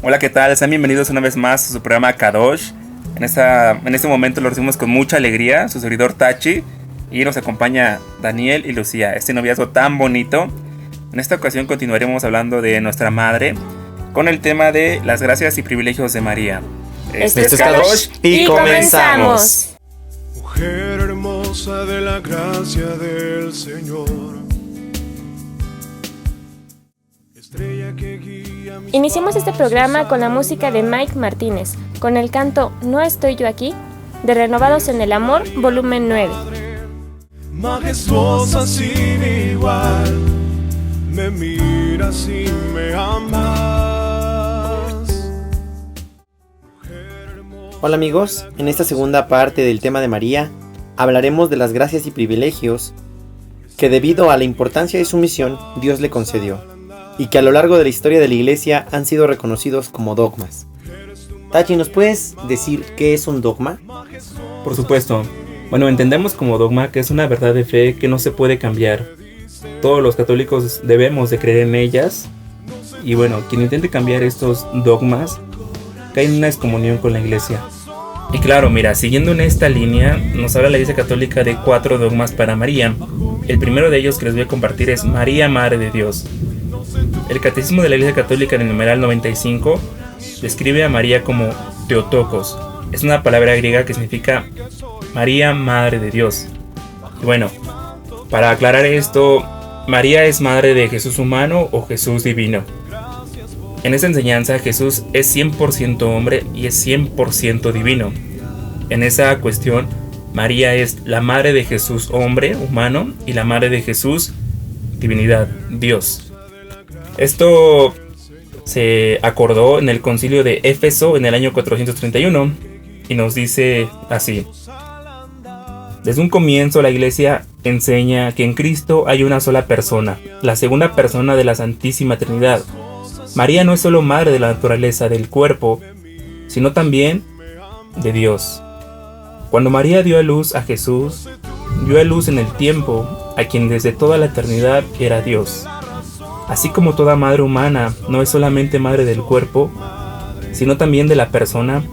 Hola, ¿qué tal? Sean bienvenidos una vez más a su programa Kadosh. En este momento lo recibimos con mucha alegría, su servidor Tachi, y nos acompaña Daniel y Lucía, este noviazgo tan bonito. En esta ocasión continuaremos hablando de nuestra madre, con el tema de las gracias y privilegios de María. Este es Kadosh y comenzamos. Mujer hermosa de la gracia del Señor. Iniciamos este programa con la música de Mike Martínez, con el canto No estoy yo aquí, de Renovados en el Amor, volumen 9. Majestuosa sin igual, me miras y me amas. Hola amigos, en esta segunda parte del tema de María hablaremos de las gracias y privilegios que debido a la importancia de su misión Dios le concedió y que a lo largo de la historia de la iglesia han sido reconocidos como dogmas. Tachi, ¿nos puedes decir qué es un dogma? Por supuesto. Bueno, entendemos como dogma que es una verdad de fe que no se puede cambiar. Todos los católicos debemos de creer en ellas. Y bueno, quien intente cambiar estos dogmas cae en una excomunión con la iglesia. Y claro, mira, siguiendo en esta línea, nos habla la iglesia católica de 4 dogmas para María. El primero de ellos que les voy a compartir es María, Madre de Dios. El Catecismo de la Iglesia Católica en el numeral 95 describe a María como Theotokos. Es una palabra griega que significa María, Madre de Dios. Y bueno, para aclarar esto, María es madre de Jesús humano o Jesús divino. En esta enseñanza Jesús es 100% hombre y es 100% divino. En esa cuestión, María es la madre de Jesús hombre, humano, y la madre de Jesús divinidad, Dios. Esto se acordó en el concilio de Éfeso en el año 431 y nos dice así: desde un comienzo la iglesia enseña que en Cristo hay una sola persona, la segunda persona de la Santísima Trinidad. María no es solo madre de la naturaleza del cuerpo, sino también de Dios. Cuando María dio a luz a Jesús, dio a luz en el tiempo a quien desde toda la eternidad era Dios. Así como toda madre humana no es solamente madre del cuerpo, sino también de la persona,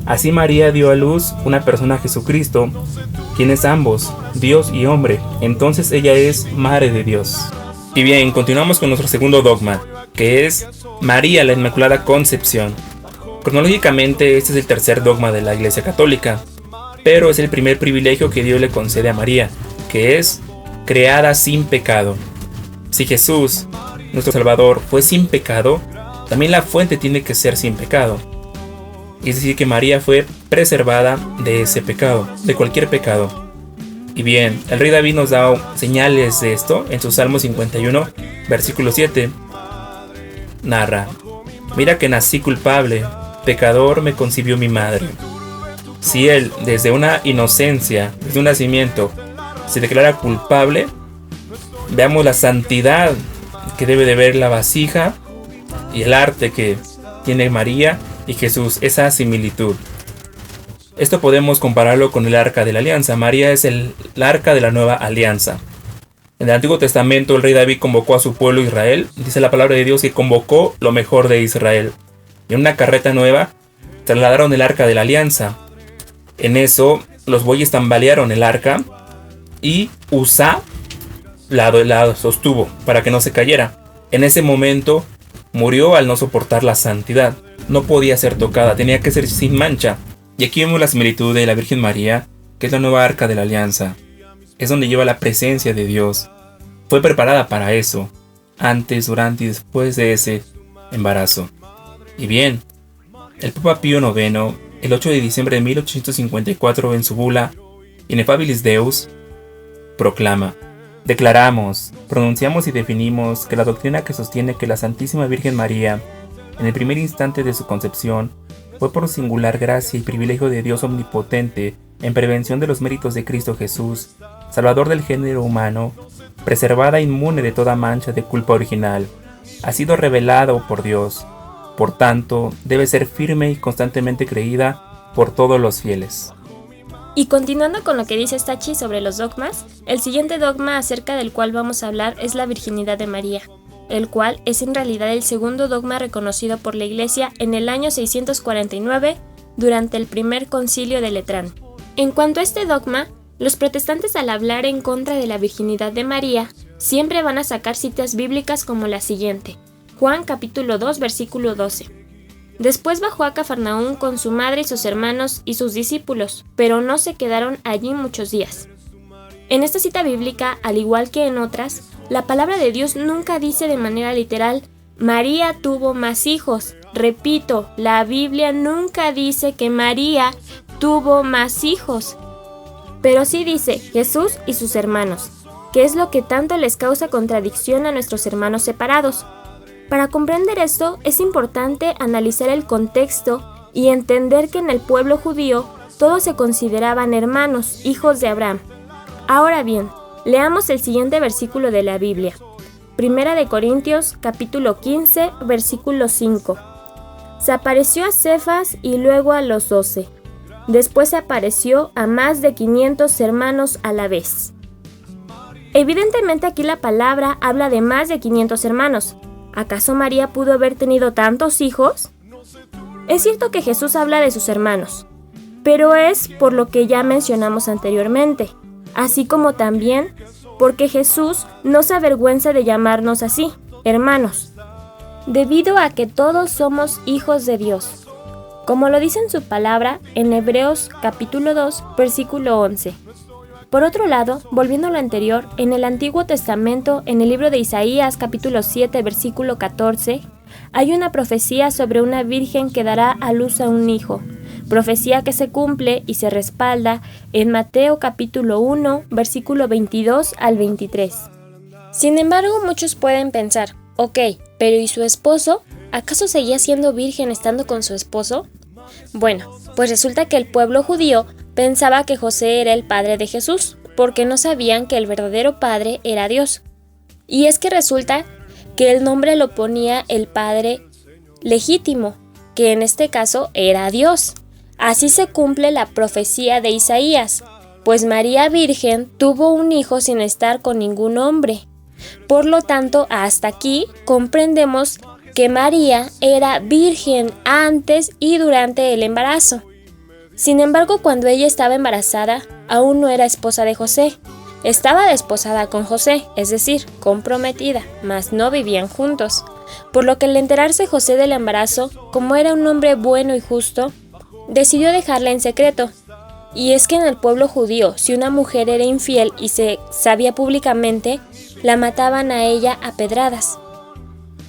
así María dio a luz una persona, Jesucristo, quien es ambos, Dios y hombre. Entonces ella es Madre de Dios. Y bien, continuamos con nuestro segundo dogma, que es María, la Inmaculada Concepción. Cronológicamente este es el tercer dogma de la Iglesia Católica, pero es el primer privilegio que Dios le concede a María, que es creada sin pecado. Si Jesús, nuestro Salvador, fue sin pecado, también la fuente tiene que ser sin pecado. Es decir, que María fue preservada de ese pecado, de cualquier pecado. Y bien, el rey David nos da señales de esto en su Salmo 51, versículo 7. Narra: mira que nací culpable, pecador me concibió mi madre. Si él, desde una inocencia, desde un nacimiento, se declara culpable, veamos la santidad que debe de ver la vasija y el arte que tiene María y Jesús, esa similitud. Esto podemos compararlo con el arca de la alianza. María es el arca de la nueva alianza. En el Antiguo Testamento el rey David convocó a su pueblo Israel. Dice la palabra de Dios que convocó lo mejor de Israel. Y en una carreta nueva trasladaron el arca de la alianza. En eso los bueyes tambalearon el arca y Uzá la sostuvo para que no se cayera. En ese momento murió al no soportar la santidad. No podía ser tocada, tenía que ser sin mancha. Y aquí vemos la similitud de la Virgen María, que es la nueva arca de la alianza. Es donde lleva la presencia de Dios. Fue preparada para eso, antes, durante y después de ese embarazo. Y bien, el Papa Pío IX, el 8 de diciembre de 1854, en su bula Ineffabilis Deus, proclama: declaramos, pronunciamos y definimos que la doctrina que sostiene que la Santísima Virgen María, en el primer instante de su concepción, fue por singular gracia y privilegio de Dios omnipotente en prevención de los méritos de Cristo Jesús, Salvador del género humano, preservada inmune de toda mancha de culpa original, ha sido revelado por Dios. Por tanto, debe ser firme y constantemente creída por todos los fieles. Y continuando con lo que dice Tachi sobre los dogmas, el siguiente dogma acerca del cual vamos a hablar es la virginidad de María. el cual es en realidad el segundo dogma reconocido por la Iglesia en el año 649 durante el primer concilio de Letrán. En cuanto a este dogma, los protestantes, al hablar en contra de la virginidad de María, siempre van a sacar citas bíblicas como la siguiente: Juan capítulo 2 versículo 12. Después bajó a Cafarnaúm con su madre y sus hermanos y sus discípulos, pero no se quedaron allí muchos días. En esta cita bíblica, al igual que en otras, la palabra de Dios nunca dice de manera literal: María tuvo más hijos. Repito, la Biblia nunca dice que María tuvo más hijos. Pero sí dice Jesús y sus hermanos, que es lo que tanto les causa contradicción a nuestros hermanos separados. Para comprender esto, es importante analizar el contexto y entender que en el pueblo judío todos se consideraban hermanos, hijos de Abraham. Ahora bien, leamos el siguiente versículo de la Biblia. Primera de Corintios, capítulo 15, versículo 5. Se apareció a Cefas y luego a los 12. Después se apareció a más de 500 hermanos a la vez. Evidentemente aquí la palabra habla de más de 500 hermanos. ¿Acaso María pudo haber tenido tantos hijos? Es cierto que Jesús habla de sus hermanos, pero es por lo que ya mencionamos anteriormente, así como también porque Jesús no se avergüenza de llamarnos así, hermanos, debido a que todos somos hijos de Dios, como lo dice en su palabra en Hebreos capítulo 2, versículo 11. Por otro lado, volviendo a lo anterior, en el Antiguo Testamento, en el libro de Isaías capítulo 7, versículo 14, hay una profecía sobre una virgen que dará a luz a un hijo, profecía que se cumple y se respalda en Mateo capítulo 1, versículo 22 al 23. Sin embargo, muchos pueden pensar, ok, pero ¿y su esposo? ¿Acaso seguía siendo virgen estando con su esposo? Bueno, pues resulta que el pueblo judío pensaba que José era el padre de Jesús, porque no sabían que el verdadero padre era Dios. Y es que resulta que el nombre lo ponía el padre legítimo, que en este caso era Dios. Así se cumple la profecía de Isaías, pues María Virgen tuvo un hijo sin estar con ningún hombre. Por lo tanto, hasta aquí comprendemos que María era virgen antes y durante el embarazo. Sin embargo, cuando ella estaba embarazada, aún no era esposa de José. Estaba desposada con José, es decir, comprometida, mas no vivían juntos. Por lo que al enterarse José del embarazo, como era un hombre bueno y justo, decidió dejarla en secreto. Y es que en el pueblo judío, si una mujer era infiel y se sabía públicamente, la mataban a ella a pedradas.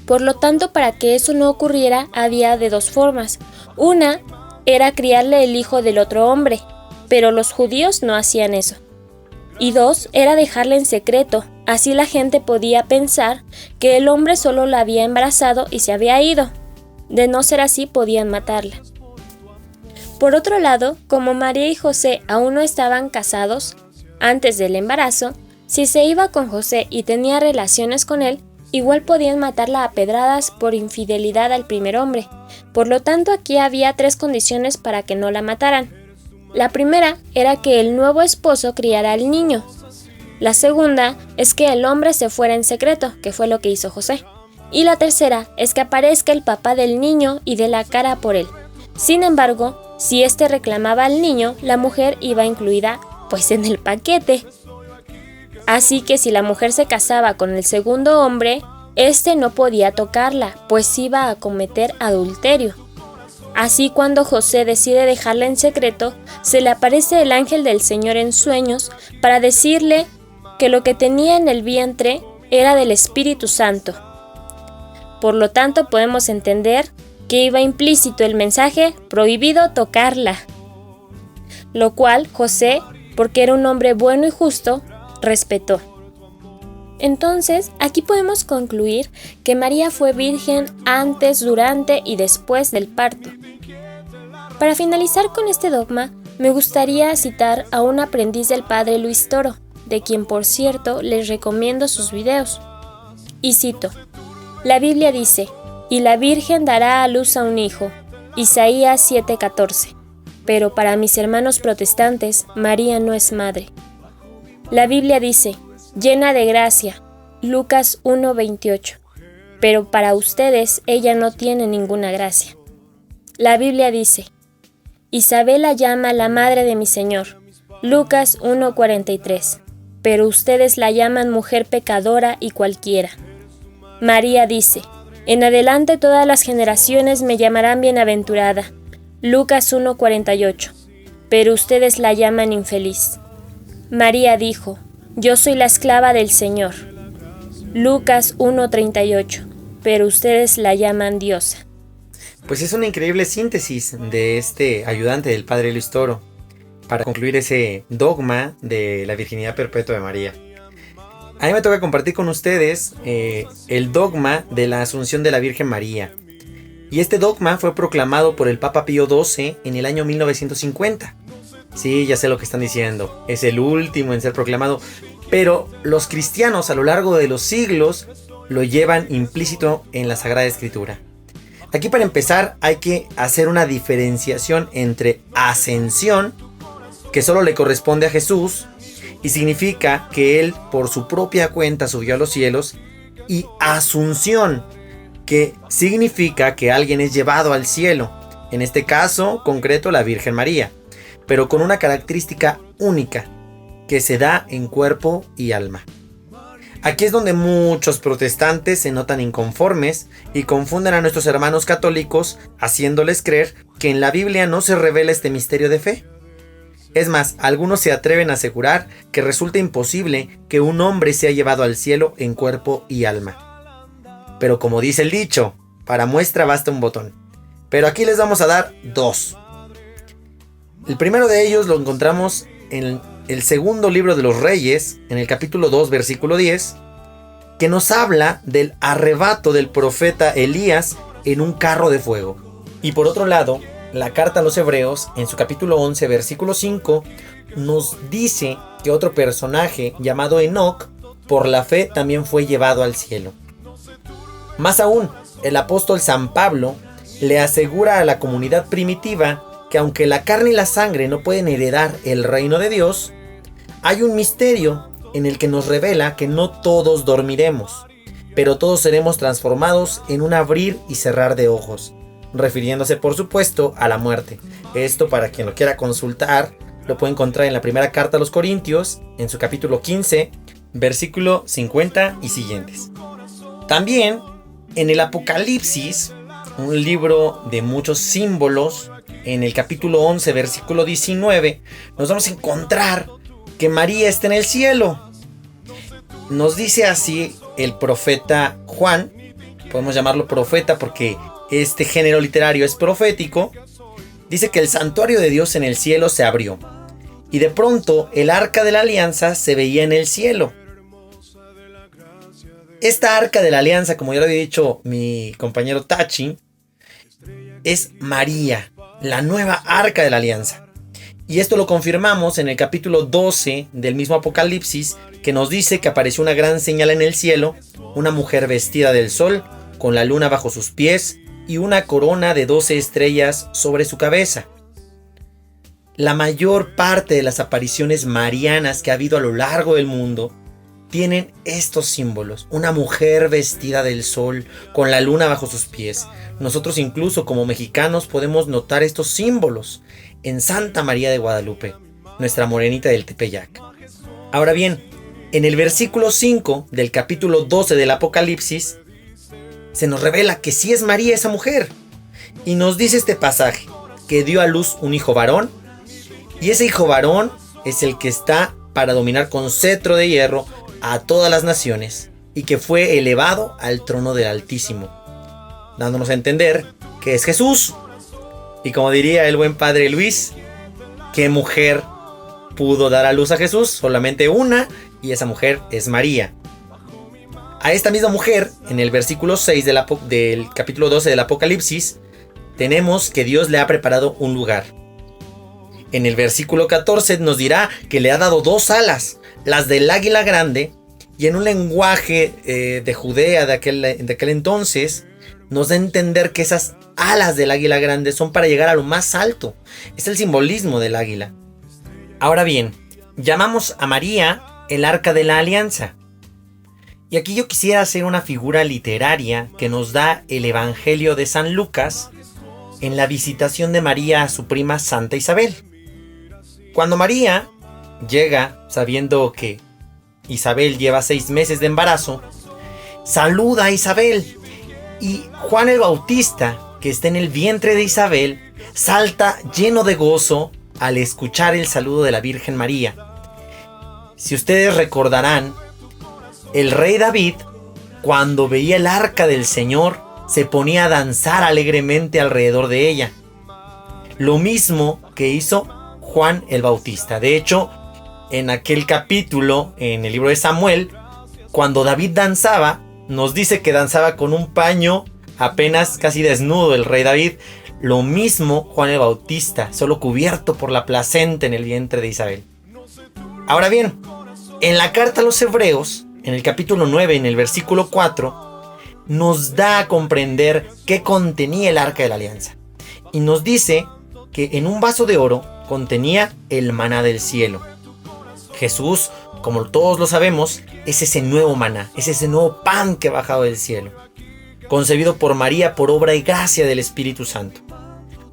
Por lo tanto, para que eso no ocurriera, había de dos formas. Una era criarle el hijo del otro hombre, pero los judíos no hacían eso. Y dos, era dejarla en secreto, así la gente podía pensar que el hombre solo la había embarazado y se había ido. De no ser así, podían matarla. Por otro lado, como María y José aún no estaban casados, antes del embarazo, si se iba con José y tenía relaciones con él, igual podían matarla a pedradas por infidelidad al primer hombre. Por lo tanto, aquí había tres condiciones para que no la mataran. La primera era que el nuevo esposo criara al niño. La segunda es que el hombre se fuera en secreto, que fue lo que hizo José. Y la tercera es que aparezca el papá del niño y dé la cara por él. Sin embargo, si éste reclamaba al niño, la mujer iba incluida pues en el paquete. Así que si la mujer se casaba con el segundo hombre, éste no podía tocarla, pues iba a cometer adulterio. Así, cuando José decide dejarla en secreto, se le aparece el ángel del Señor en sueños para decirle que lo que tenía en el vientre era del Espíritu Santo. Por lo tanto, podemos entender que iba implícito el mensaje prohibido tocarla, lo cual José, porque era un hombre bueno y justo, respetó. Entonces, aquí podemos concluir que María fue virgen antes, durante y después del parto. Para finalizar con este dogma, me gustaría citar a un aprendiz del padre Luis Toro, de quien por cierto les recomiendo sus videos. Y cito: la Biblia dice: y la Virgen dará a luz a un hijo, Isaías 7:14. Pero para mis hermanos protestantes, María no es madre. La Biblia dice: llena de gracia, Lucas 1:28. pero para ustedes ella no tiene ninguna gracia. La Biblia dice: Isabel la llama la madre de mi Señor, Lucas 1:43, pero ustedes la llaman mujer pecadora y cualquiera. María dice: en adelante todas las generaciones me llamarán bienaventurada, Lucas 1:48, pero ustedes la llaman infeliz. María dijo: yo soy la esclava del Señor, Lucas 1:38, pero ustedes la llaman diosa. Pues es una increíble síntesis de este ayudante del padre Luis Toro para concluir ese dogma de la virginidad perpetua de María. A mí me toca compartir con ustedes el dogma de la Asunción de la Virgen María. Y este dogma fue proclamado por el Papa Pío XII en el año 1950. Sí, ya sé lo que están diciendo, es el último en ser proclamado, pero los cristianos a lo largo de los siglos lo llevan implícito en la Sagrada Escritura. Aquí, para empezar, hay que hacer una diferenciación entre ascensión, que solo le corresponde a Jesús, y significa que Él por su propia cuenta subió a los cielos, y asunción, que significa que alguien es llevado al cielo, en este caso concreto la Virgen María, pero con una característica única, que se da en cuerpo y alma. Aquí es donde muchos protestantes se notan inconformes y confunden a nuestros hermanos católicos, haciéndoles creer que en la Biblia no se revela este misterio de fe. Es más, algunos se atreven a asegurar que resulta imposible que un hombre sea llevado al cielo en cuerpo y alma. Pero como dice el dicho, para muestra basta un botón. Pero aquí les vamos a dar dos. El primero de ellos lo encontramos en el segundo libro de los Reyes, en el capítulo 2, versículo 10, que nos habla del arrebato del profeta Elías en un carro de fuego. Y por otro lado, la carta a los Hebreos, en su capítulo 11, versículo 5, nos dice que otro personaje llamado Enoc, por la fe también fue llevado al cielo. Más aún, el apóstol San Pablo le asegura a la comunidad primitiva que aunque la carne y la sangre no pueden heredar el reino de Dios, hay un misterio en el que nos revela que no todos dormiremos, pero todos seremos transformados en un abrir y cerrar de ojos, refiriéndose por supuesto a la muerte. Esto, para quien lo quiera consultar, lo puede encontrar en la primera carta a los Corintios, en su capítulo 15, versículo 50 y siguientes. También en el Apocalipsis, un libro de muchos símbolos, en el capítulo 11, versículo 19, nos vamos a encontrar que María está en el cielo. Nos dice así el profeta Juan, podemos llamarlo profeta porque este género literario es profético. Dice que el santuario de Dios en el cielo se abrió, y de pronto el arca de la alianza se veía en el cielo. Esta arca de la alianza, como ya lo había dicho mi compañero Tachi, es María, la nueva arca de la alianza. Y esto lo confirmamos en el capítulo 12 del mismo Apocalipsis, que nos dice que apareció una gran señal en el cielo, una mujer vestida del sol, con la luna bajo sus pies y una corona de 12 estrellas sobre su cabeza. La mayor parte de las apariciones marianas que ha habido a lo largo del mundo tienen estos símbolos: una mujer vestida del sol, con la luna bajo sus pies. Nosotros incluso como mexicanos podemos notar estos símbolos en Santa María de Guadalupe, nuestra morenita del Tepeyac. Ahora bien, en el versículo 5 del capítulo 12 del Apocalipsis, se nos revela que sí es María esa mujer. Y nos dice este pasaje, que dio a luz un hijo varón, y ese hijo varón es el que está para dominar con cetro de hierro a todas las naciones, y que fue elevado al trono del Altísimo, dándonos a entender que es Jesús. Y como diría el buen padre Luis, ¿qué mujer pudo dar a luz a Jesús? Solamente una, y esa mujer es María. A esta misma mujer, en el versículo 6 del capítulo 12 del Apocalipsis, tenemos que Dios le ha preparado un lugar. En el versículo 14 nos dirá que le ha dado 2 alas, las del águila grande, y en un lenguaje de Judea de aquel entonces, nos da a entender que esas alas del águila grande son para llegar a lo más alto. Es el simbolismo del águila. Ahora bien, llamamos a María el arca de la alianza. Y aquí yo quisiera hacer una figura literaria que nos da el Evangelio de San Lucas en la visitación de María a su prima Santa Isabel. Cuando María llega sabiendo que Isabel lleva 6 meses de embarazo, saluda a Isabel y Juan el Bautista, que está en el vientre de Isabel, salta lleno de gozo al escuchar el saludo de la Virgen María. Si ustedes recordarán, el rey David, cuando veía el arca del Señor, se ponía a danzar alegremente alrededor de ella. Lo mismo que hizo Juan el Bautista. De hecho, en aquel capítulo, en el libro de Samuel, cuando David danzaba, nos dice que danzaba con un paño apenas casi desnudo el rey David. Lo mismo Juan el Bautista, solo cubierto por la placenta en el vientre de Isabel. Ahora bien, en la carta a los Hebreos, en el capítulo 9, en el versículo 4, nos da a comprender qué contenía el arca de la alianza. Y nos dice que en un vaso de oro contenía el maná del cielo. Jesús, como todos lo sabemos, es ese nuevo maná, es ese nuevo pan que ha bajado del cielo, concebido por María por obra y gracia del Espíritu Santo.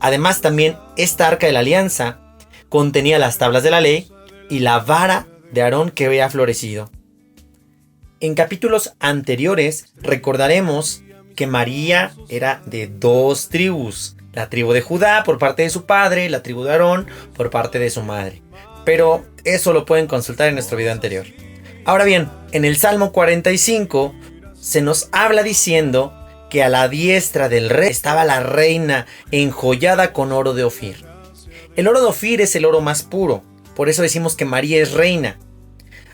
Además, también esta arca de la alianza contenía las tablas de la ley y la vara de Aarón que había florecido. En capítulos anteriores recordaremos que María era de 2 tribus, la tribu de Judá por parte de su padre, la tribu de Aarón por parte de su madre. Pero eso lo pueden consultar en nuestro video anterior. Ahora bien, en el Salmo 45 se nos habla diciendo que a la diestra del rey estaba la reina enjollada con oro de Ofir. El oro de Ofir es el oro más puro, por eso decimos que María es reina.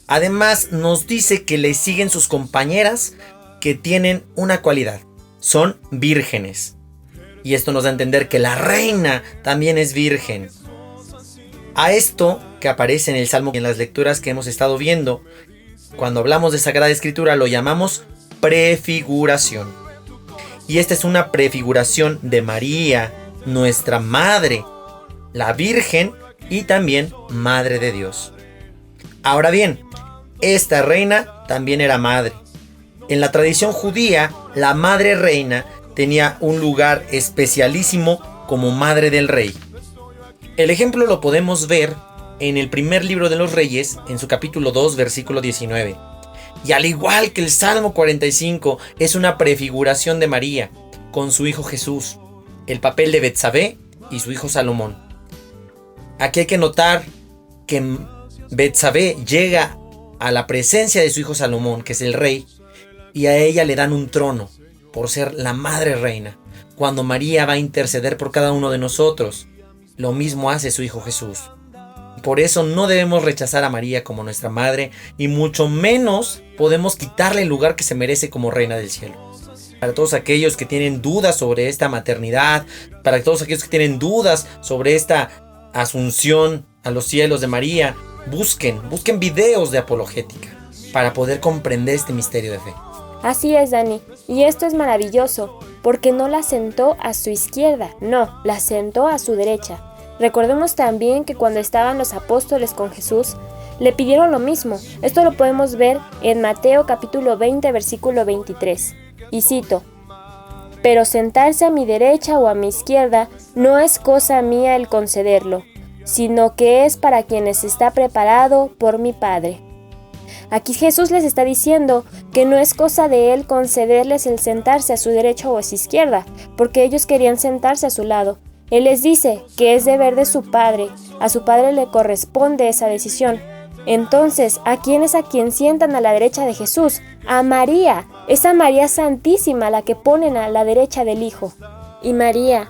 Además nos dice que le siguen sus compañeras que tienen una cualidad, son vírgenes. Y esto nos da a entender que la reina también es virgen. A esto que aparece en el Salmo y en las lecturas que hemos estado viendo, cuando hablamos de Sagrada Escritura lo llamamos prefiguración. Y esta es una prefiguración de María, nuestra madre, la Virgen y también Madre de Dios. Ahora bien, esta reina también era madre. En la tradición judía, la madre reina tenía un lugar especialísimo como madre del rey. El ejemplo lo podemos ver en el primer libro de los Reyes, en su capítulo 2, versículo 19. Y al igual que el Salmo 45, es una prefiguración de María con su hijo Jesús, el papel de Betsabé y su hijo Salomón. Aquí hay que notar que Betsabé llega a la presencia de su hijo Salomón, que es el rey, y a ella le dan un trono por ser la madre reina, cuando María va a interceder por cada uno de nosotros. Lo mismo hace su hijo Jesús. Por eso no debemos rechazar a María como nuestra madre, y mucho menos podemos quitarle el lugar que se merece como reina del cielo. Para todos aquellos que tienen dudas sobre esta maternidad, para todos aquellos que tienen dudas sobre esta asunción a los cielos de María, busquen videos de apologética para poder comprender este misterio de fe. Así es, Dani, y esto es maravilloso, porque no la sentó a su izquierda, no, la sentó a su derecha. Recordemos también que cuando estaban los apóstoles con Jesús, le pidieron lo mismo. Esto lo podemos ver en Mateo capítulo 20, versículo 23. Y cito: «Pero sentarse a mi derecha o a mi izquierda no es cosa mía el concederlo, sino que es para quienes está preparado por mi Padre». Aquí Jesús les está diciendo que no es cosa de Él concederles el sentarse a su derecha o a su izquierda, porque ellos querían sentarse a su lado. Él les dice que es deber de su Padre, a su Padre le corresponde esa decisión. Entonces, ¿a quién es a quien sientan a la derecha de Jesús? A María, esa María Santísima la que ponen a la derecha del Hijo. Y María,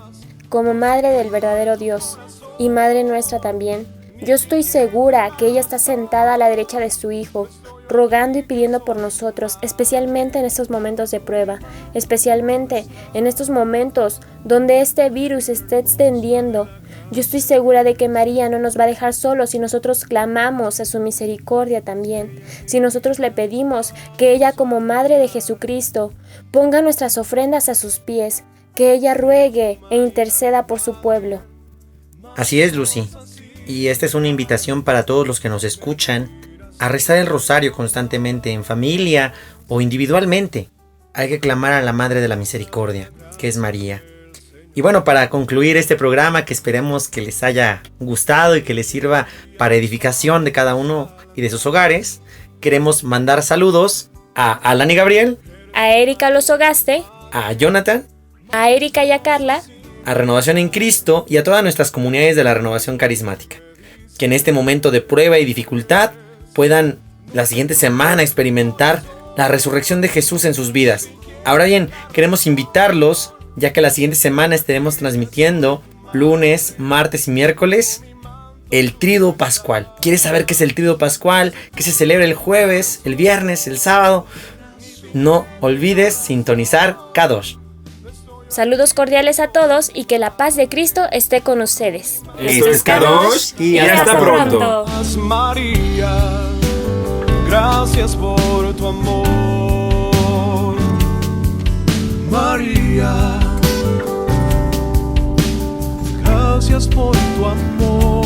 como Madre del verdadero Dios, y Madre nuestra también, yo estoy segura que ella está sentada a la derecha de su Hijo, rogando y pidiendo por nosotros, especialmente en estos momentos de prueba, especialmente en estos momentos donde este virus se está extendiendo. Yo estoy segura de que María no nos va a dejar solos si nosotros clamamos a su misericordia también, si nosotros le pedimos que ella como Madre de Jesucristo ponga nuestras ofrendas a sus pies, que ella ruegue e interceda por su pueblo. Así es, Lucy. Y esta es una invitación para todos los que nos escuchan, a rezar el rosario constantemente en familia o individualmente. Hay que clamar a la Madre de la Misericordia, que es María. Y bueno, para concluir este programa, que esperemos que les haya gustado y que les sirva para edificación de cada uno y de sus hogares, queremos mandar saludos a Alan y Gabriel, A Erika Lozogaste, a Jonathan, a Erika y a Carla, a Renovación en Cristo y a todas nuestras comunidades de la Renovación Carismática. Que en este momento de prueba y dificultad puedan la siguiente semana experimentar la resurrección de Jesús en sus vidas. Ahora bien, queremos invitarlos, ya que la siguiente semana estaremos transmitiendo lunes, martes y miércoles el Tríduo Pascual. ¿Quieres saber qué es el Tríduo Pascual? ¿Qué se celebra el jueves, el viernes, el sábado? No olvides sintonizar K2. Saludos cordiales a todos y que la paz de Cristo esté con ustedes. Esto es K2 y hasta pronto. María, gracias por tu amor. María, gracias por tu amor.